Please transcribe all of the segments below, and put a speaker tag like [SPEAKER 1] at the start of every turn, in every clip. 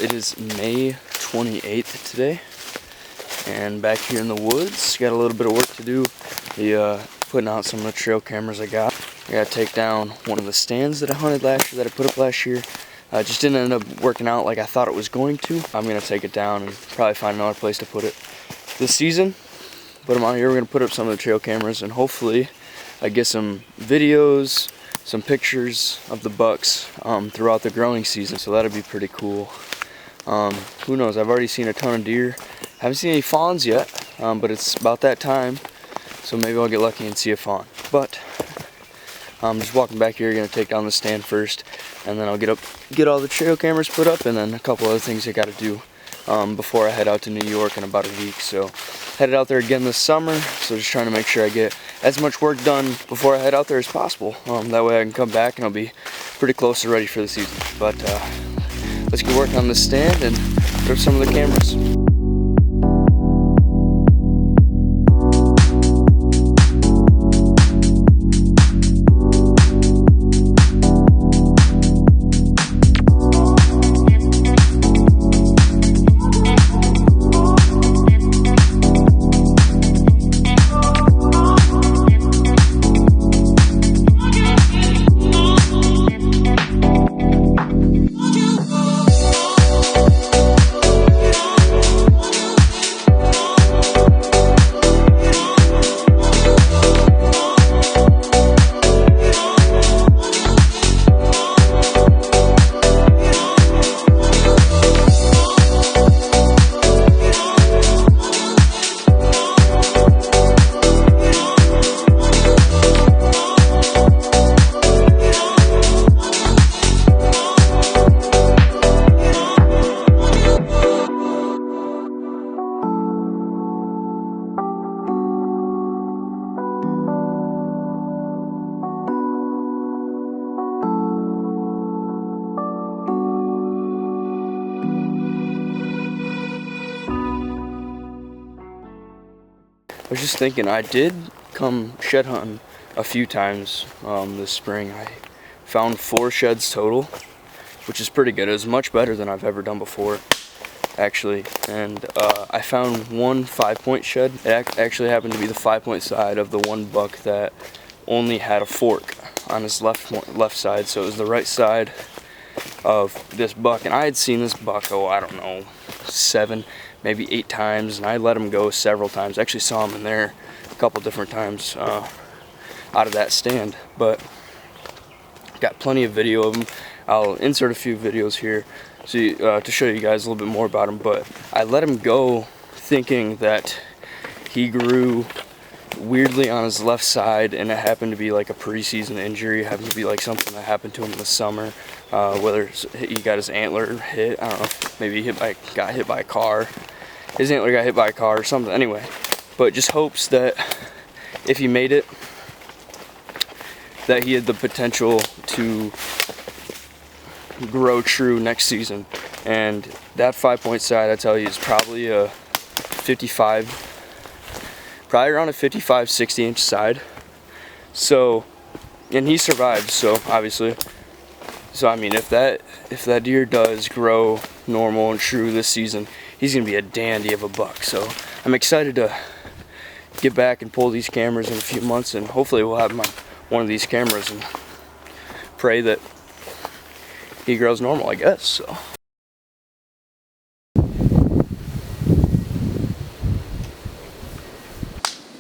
[SPEAKER 1] It is May 28th today, and back here in the woods, got a little bit of work to do. Putting out some of the trail cameras I got. I gotta take down one of the stands that I hunted last year, that I put up last year. Just didn't end up working out like I thought it was going to. I'm gonna take it down and probably find another place to put it this season. Put them out here. We're gonna put up some of the trail cameras, and hopefully I get some videos, some pictures of the bucks throughout the growing season, so that'll be pretty cool. Who knows, I've already seen a ton of deer. Haven't seen any fawns yet, but it's about that time, so maybe I'll get lucky and see a fawn. But I'm just walking back here, gonna take down the stand first, and then I'll get all the trail cameras put up, and then a couple other things I gotta do before I head out to New York in about a week. So headed out there again this summer, so just trying to make sure I get as much work done before I head out there as possible. That way I can come back and I'll be pretty close to ready for the season. But let's get working on this stand and put up some of the cameras. I was just thinking, I did come shed hunting a few times this spring. I found 4 sheds total, which is pretty good. It was much better than I've ever done before, actually. And I found one 5-point shed. It actually happened to be the 5-point side of the one buck that only had a fork on his left side, so it was the right side of this buck. And I had seen this buck, I don't know, 7, maybe 8 times, and I let him go several times. I actually saw him in there a couple different times out of that stand, but got plenty of video of him. I'll insert a few videos here to show you guys a little bit more about him, but I let him go thinking that he grew weirdly on his left side, and it happened to be like a preseason injury. It happened to be like something that happened to him in the summer, whether he got his antler hit, I don't know, maybe he got hit by a car, his antler got hit by a car or something. Anyway, but just hopes that if he made it, that he had the potential to grow true next season. And that 5-point side, I tell you, is probably a 55, probably around a 55, 60-inch side. So, and he survived, so obviously. So I mean, if that deer does grow normal and true this season, he's gonna be a dandy of a buck. So I'm excited to get back and pull these cameras in a few months, and hopefully we'll have him on one of these cameras and pray that he grows normal, I guess. So.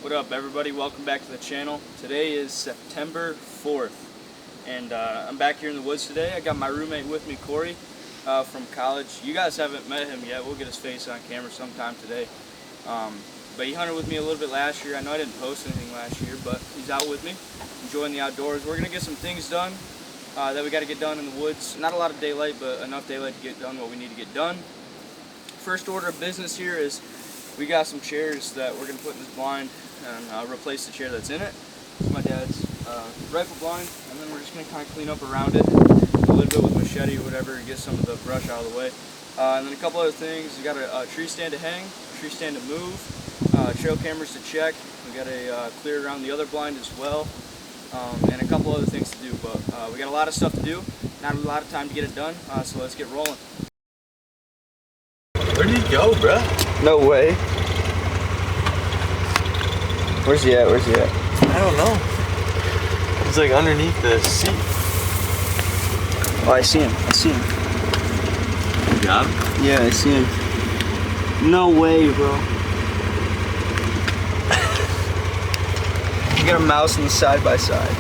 [SPEAKER 1] What up, everybody? Welcome back to the channel. Today is September 4th, and I'm back here in the woods today. I got my roommate with me, Corey, from college. You guys haven't met him yet. We'll get his face on camera sometime today. But he hunted with me a little bit last year. I know I didn't post anything last year, but he's out with me, enjoying the outdoors. We're gonna get some things done that we got to get done in the woods. Not a lot of daylight, but enough daylight to get done what we need to get done. First order of business here is we got some chairs that we're gonna put in this blind and replace the chair that's in it. It's my dad's rifle blind, and then we're just going to kind of clean up around it a little bit with machete or whatever and get some of the brush out of the way. And then a couple other things. We got a tree stand to hang, a tree stand to move, trail cameras to check. We got a clear around the other blind as well, and a couple other things to do. But we got a lot of stuff to do, not a lot of time to get it done, so let's get rolling.
[SPEAKER 2] go, bruh?
[SPEAKER 1] No way. Where's he at? Where's he at?
[SPEAKER 2] I don't know. He's like underneath the seat.
[SPEAKER 1] Oh, I see him. I see him.
[SPEAKER 2] You got him?
[SPEAKER 1] Yeah, I see him. No way, bro. You got a mouse in the side by side.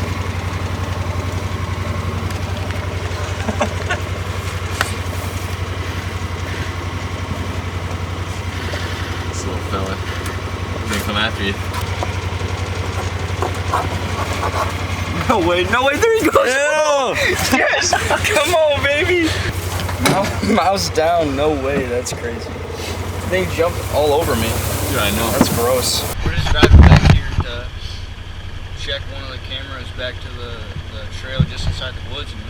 [SPEAKER 2] This little fella. He's gonna come after you.
[SPEAKER 1] No way, there he goes.
[SPEAKER 2] Ew.
[SPEAKER 1] Yes, come on, baby. Mouse down, no way, that's crazy. They jumped all over me.
[SPEAKER 2] Yeah, I know.
[SPEAKER 1] That's gross. We're just driving back here to check one of the cameras back to the trail just inside the woods, and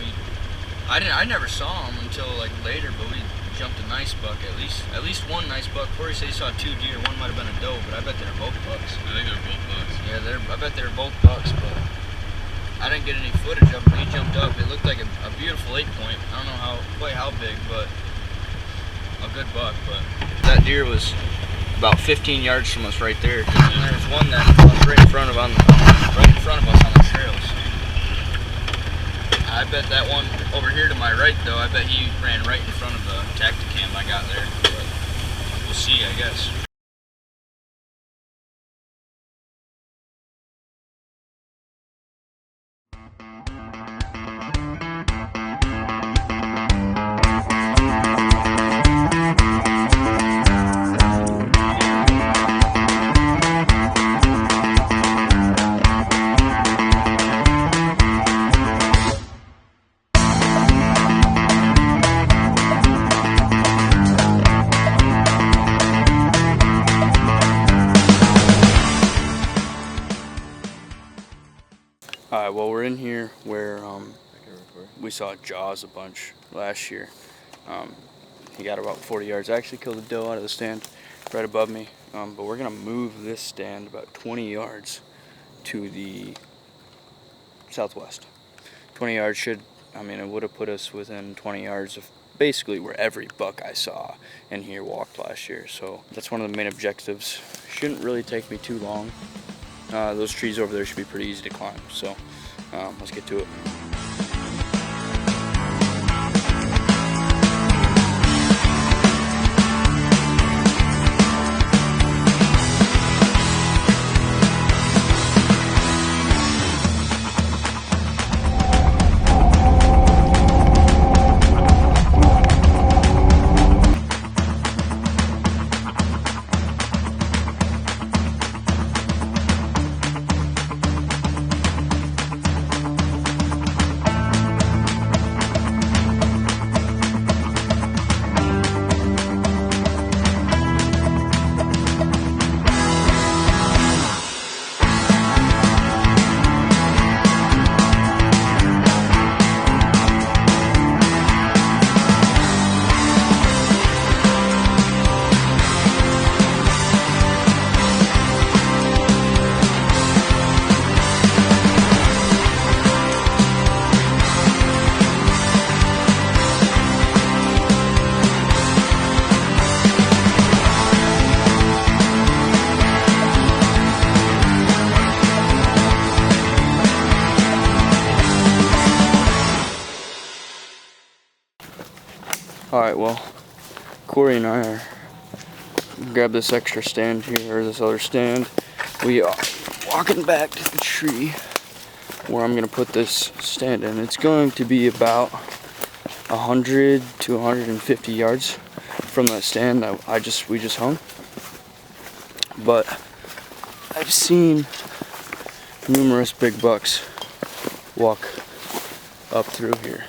[SPEAKER 1] I never saw him until like later, but we jumped a nice buck, at least one nice buck. Corey said he saw 2 deer, one might have been a doe, but I bet they're both bucks.
[SPEAKER 2] I think they're both bucks.
[SPEAKER 1] Yeah, I bet they're both bucks, but I didn't get any footage of him. He jumped up. It looked like a beautiful 8-point. I don't know quite how big, but a good buck. But that deer was about 15 yards from us right there. And there was one that was right in front of us on the trails. I bet that one over here to my right, though, I bet he ran right in front of the Tacticam I got there. But we'll see, I guess. Alright, well, we're in here where we saw Jaws a bunch last year. He got about 40 yards. I actually killed a doe out of the stand right above me. But we're going to move this stand about 20 yards to the southwest. 20 yards it would have put us within 20 yards of basically where every buck I saw in here walked last year. So that's one of the main objectives. Shouldn't really take me too long. Those trees over there should be pretty easy to climb, so let's get to it. Alright, well, Corey and I grabbed this extra stand here, or this other stand. We are walking back to the tree where I'm going to put this stand in. It's going to be about 100 to 150 yards from that stand that we just hung. But I've seen numerous big bucks walk up through here.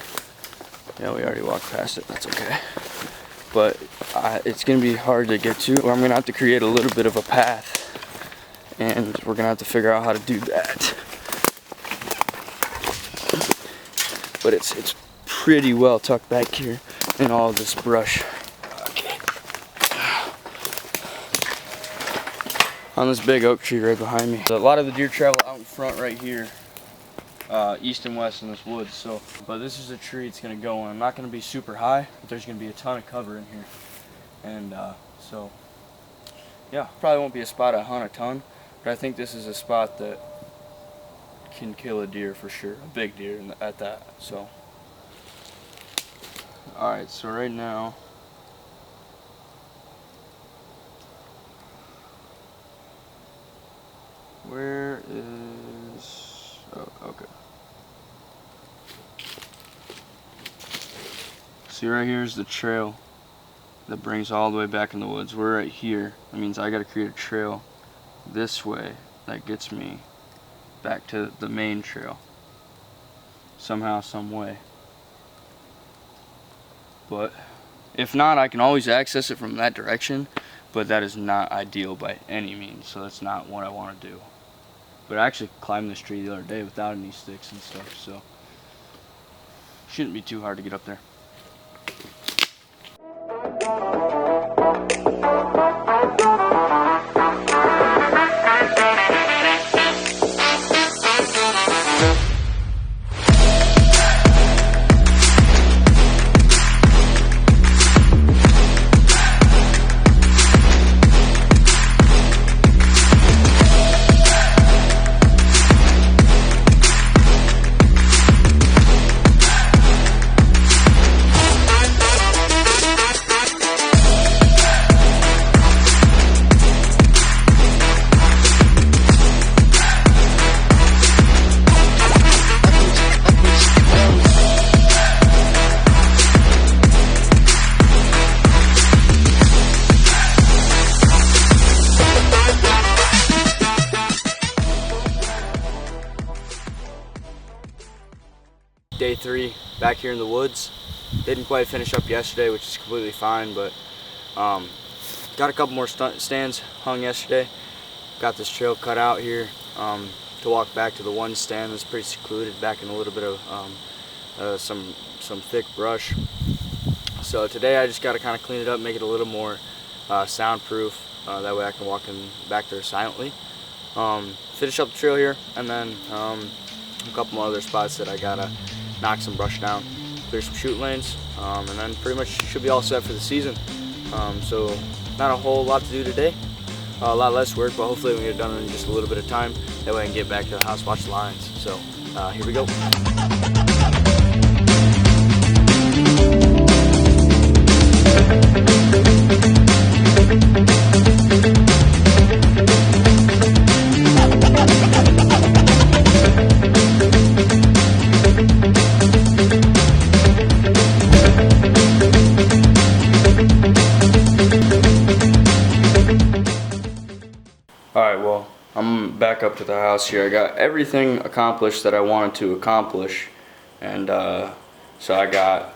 [SPEAKER 1] Yeah, we already walked past it, that's okay. But it's going to be hard to get to. I'm going to have to create a little bit of a path. And we're going to have to figure out how to do that. But it's pretty well tucked back here in all of this brush. Okay. On this big oak tree right behind me. So a lot of the deer travel out in front right here. East and west in this woods, but this is a tree it's going to go in. I'm not going to be super high, but there's going to be a ton of cover in here. And so, yeah, probably won't be a spot I hunt a ton, but I think this is a spot that can kill a deer for sure, a big deer at that. So, all right, so right now, where is, oh, okay. See, right here is the trail that brings all the way back in the woods. We're right here. That means I gotta create a trail this way that gets me back to the main trail somehow, some way. But if not, I can always access it from that direction, but that is not ideal by any means, so that's not what I want to do. But I actually climbed this tree the other day without any sticks and stuff, so shouldn't be too hard to get up there. Day 3 back here in the woods. Didn't quite finish up yesterday, which is completely fine, but got a couple more stands hung yesterday. Got this trail cut out here to walk back to the one stand that's pretty secluded back in a little bit of some thick brush. So today I just got to kind of clean it up, make it a little more soundproof, that way I can walk in back there silently. Finish up the trail here, and then a couple more other spots that I gotta knock some brush down, clear some shoot lanes, and then pretty much should be all set for the season. So not a whole lot to do today, a lot less work, but hopefully we can get it done in just a little bit of time. That way I can get back to the house, watch the lions. So here we go. Alright, well, I'm back up to the house here. I got everything accomplished that I wanted to accomplish, and so I got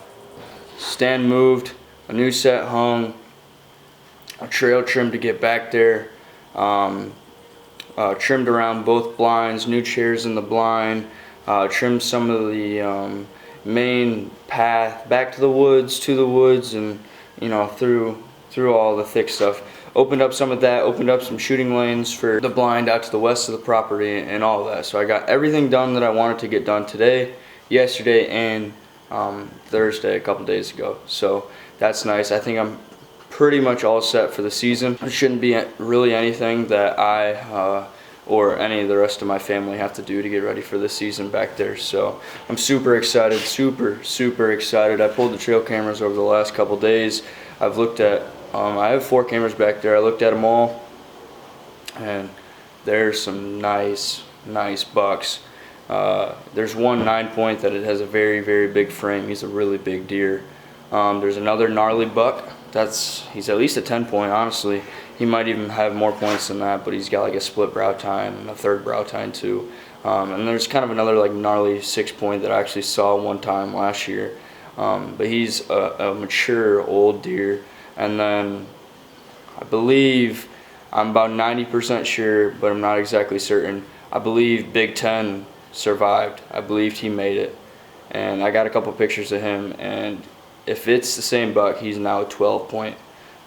[SPEAKER 1] stand moved, a new set hung, a trail trimmed to get back there, trimmed around both blinds, new chairs in the blind, trimmed some of the main path back to the woods, and you know, through all the thick stuff. Opened up some of that, opened up some shooting lanes for the blind out to the west of the property and all of that. So I got everything done that I wanted to get done today, yesterday, and Thursday, a couple days ago. So that's nice. I think I'm pretty much all set for the season. There shouldn't be really anything that I or any of the rest of my family have to do to get ready for the season back there. So I'm super excited, super excited. I pulled the trail cameras over the last couple days. I've looked at I have 4 cameras back there. I looked at them all, and there's some nice bucks. There's one 9-point that it has a very big frame. He's a really big deer. There's another gnarly buck. He's at least a 10-point, honestly. He might even have more points than that, but he's got like a split brow tine and a third brow tine too. And there's kind of another like gnarly 6-point that I actually saw one time last year. But he's a mature old deer. And then I believe, I'm about 90% sure, but I'm not exactly certain, I believe Big Ten survived. I believed he made it. And I got a couple pictures of him, and if it's the same buck, he's now a 12-point,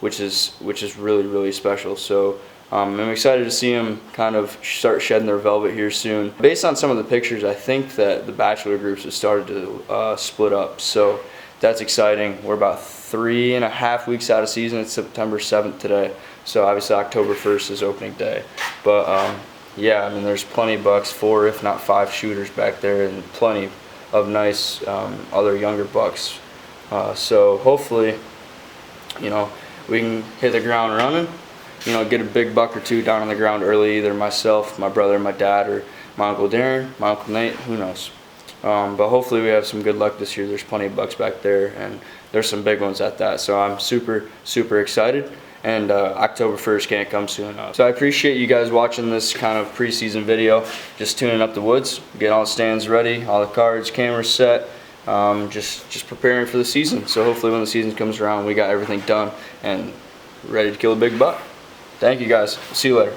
[SPEAKER 1] which is really special. So I'm excited to see him kind of start shedding their velvet here soon. Based on some of the pictures, I think that the bachelor groups have started to split up. So that's exciting. We're about 3.5 weeks out of season. It's September 7th today, so obviously October 1st is opening day. But yeah, I mean, there's plenty of bucks, 4 if not 5 shooters back there, and plenty of nice other younger bucks. So hopefully, you know, we can hit the ground running. You know, get a big buck or two down on the ground early, either myself, my brother, my dad, or my Uncle Darren, my Uncle Nate, who knows. But hopefully we have some good luck this year. There's plenty of bucks back there, and there's some big ones at that. So I'm super, super excited, and October 1st can't come soon enough. So I appreciate you guys watching this kind of preseason video, just tuning up the woods, getting all the stands ready, all the cards, cameras set, just preparing for the season. So hopefully when the season comes around, we got everything done and ready to kill a big buck. Thank you guys. See you later.